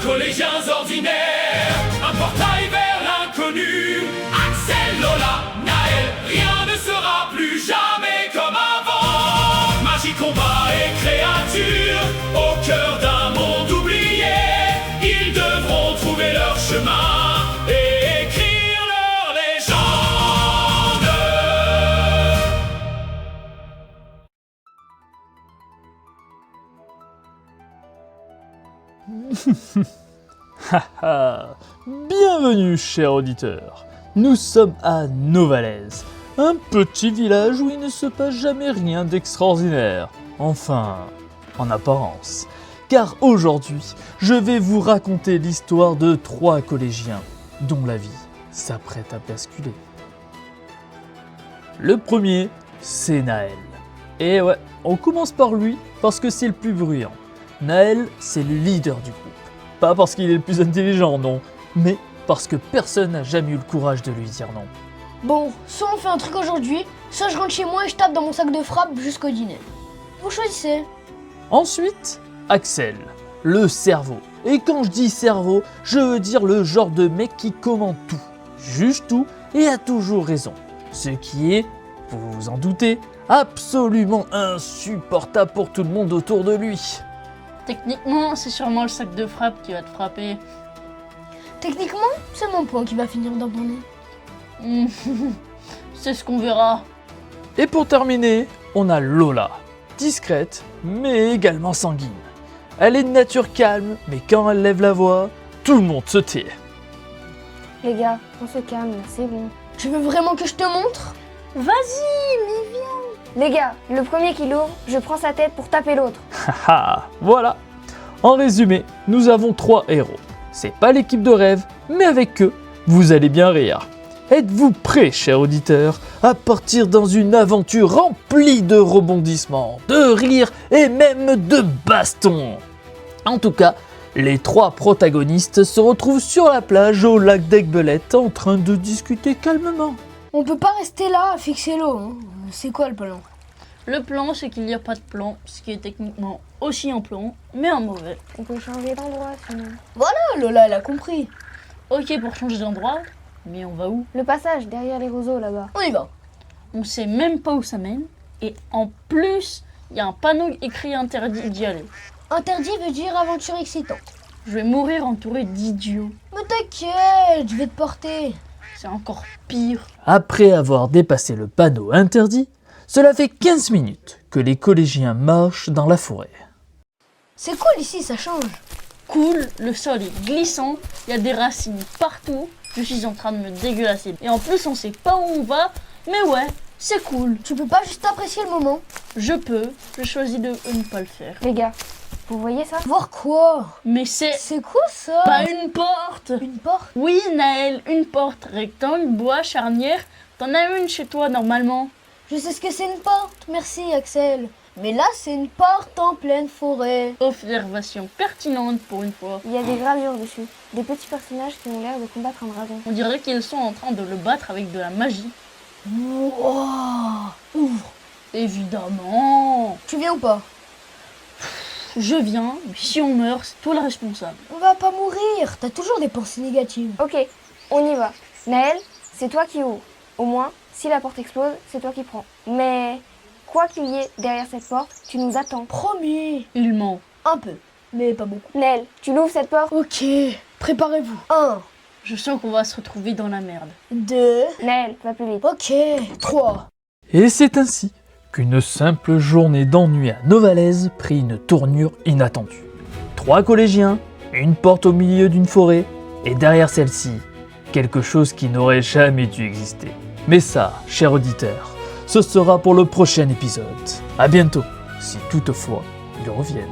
collégiens ordinaires, un portail vers l'inconnu. Axel, Lola, Naël, rien ne sera plus jamais comme avant. Magie, combat et créature, au cœur d'un monde oublié, ils devront trouver leur chemin et écrire leur légende. Bienvenue, chers auditeurs. Nous sommes à Novalaise, un petit village où il ne se passe jamais rien d'extraordinaire. Enfin, en apparence. Car aujourd'hui, je vais vous raconter l'histoire de 3 collégiens dont la vie s'apprête à basculer. Le premier, c'est Naël. Et ouais, on commence par lui parce que c'est le plus bruyant. Naël, c'est le leader du groupe. Pas parce qu'il est le plus intelligent, non, mais parce que personne n'a jamais eu le courage de lui dire non. Bon, soit on fait un truc aujourd'hui, soit je rentre chez moi et je tape dans mon sac de frappe jusqu'au dîner. Vous choisissez. Ensuite, Axel, le cerveau. Et quand je dis cerveau, je veux dire le genre de mec qui commande tout, juge tout et a toujours raison. Ce qui est, vous vous en doutez, absolument insupportable pour tout le monde autour de lui. Techniquement, c'est sûrement le sac de frappe qui va te frapper. Techniquement, c'est mon poing qui va finir dans mon nez. C'est ce qu'on verra. Et pour terminer, on a Lola, discrète mais également sanguine. Elle est de nature calme, mais quand elle lève la voix, tout le monde se tait. Les gars, on se calme, c'est bon. Tu veux vraiment que je te montre? Vas-y, mais viens. Les gars, le premier qui l'ouvre, je prends sa tête pour taper l'autre. Haha, voilà. En résumé, nous avons 3 héros. C'est pas l'équipe de rêve, mais avec eux, vous allez bien rire. Êtes-vous prêts, chers auditeurs, à partir dans une aventure remplie de rebondissements, de rires et même de bastons? En tout cas, les 3 protagonistes se retrouvent sur la plage au lac d'Aiguebelette en train de discuter calmement. On peut pas rester là à fixer l'eau. Hein. C'est quoi le plan? Le plan, c'est qu'il n'y a pas de plan, ce qui est techniquement aussi un plan, mais un mauvais. On peut changer d'endroit sinon. Ah, Lola, elle a compris. Ok pour changer d'endroit, mais on va où? Le passage, derrière les roseaux là-bas. On y va. On sait même pas où ça mène, et en plus, il y a un panneau écrit interdit d'y aller. Interdit veut dire aventure excitante. Je vais mourir entouré d'idiots. Mais t'inquiète, je vais te porter. C'est encore pire. Après avoir dépassé le panneau interdit, cela fait 15 minutes que les collégiens marchent dans la forêt. C'est cool ici, ça change. Cool, le sol est glissant, il y a des racines partout, je suis en train de me dégueulasser. Et en plus, on sait pas où on va, mais ouais, c'est cool. Tu peux pas juste apprécier le moment? Je peux, je choisis de ne pas le faire. Les gars, vous voyez ça? Voir quoi? Mais c'est C'est quoi ça? pas une porte. Une porte? Oui, Naël, une porte, rectangle, bois, charnière. T'en as une chez toi normalement. Je sais ce que c'est une porte, merci Axel. Mais là, c'est une porte en pleine forêt. Observation pertinente pour une fois. Il y a des gravures dessus. Des petits personnages qui ont l'air de combattre un dragon. On dirait qu'ils sont en train de le battre avec de la magie. Wow. Ouvre. Évidemment. Tu viens ou pas? Je viens, mais si on meurt, c'est toi le responsable. On va pas mourir, t'as toujours des pensées négatives. Ok, on y va. Naël, c'est toi qui ouvre. Au moins, si la porte explose, c'est toi qui prends. Mais quoi qu'il y ait derrière cette porte, tu nous attends. Promis. Il ment. Un peu, mais pas beaucoup. Naël, tu l'ouvres cette porte? Ok, préparez-vous. 1, Je sens qu'on va se retrouver dans la merde. 2, Naël, va plus vite. ok, 3. Et c'est ainsi qu'une simple journée d'ennui à Novalaise prit une tournure inattendue. 3 collégiens, une porte au milieu d'une forêt, et derrière celle-ci, quelque chose qui n'aurait jamais dû exister. Mais ça, chers auditeurs, ce sera pour le prochain épisode. À bientôt, si toutefois ils reviennent.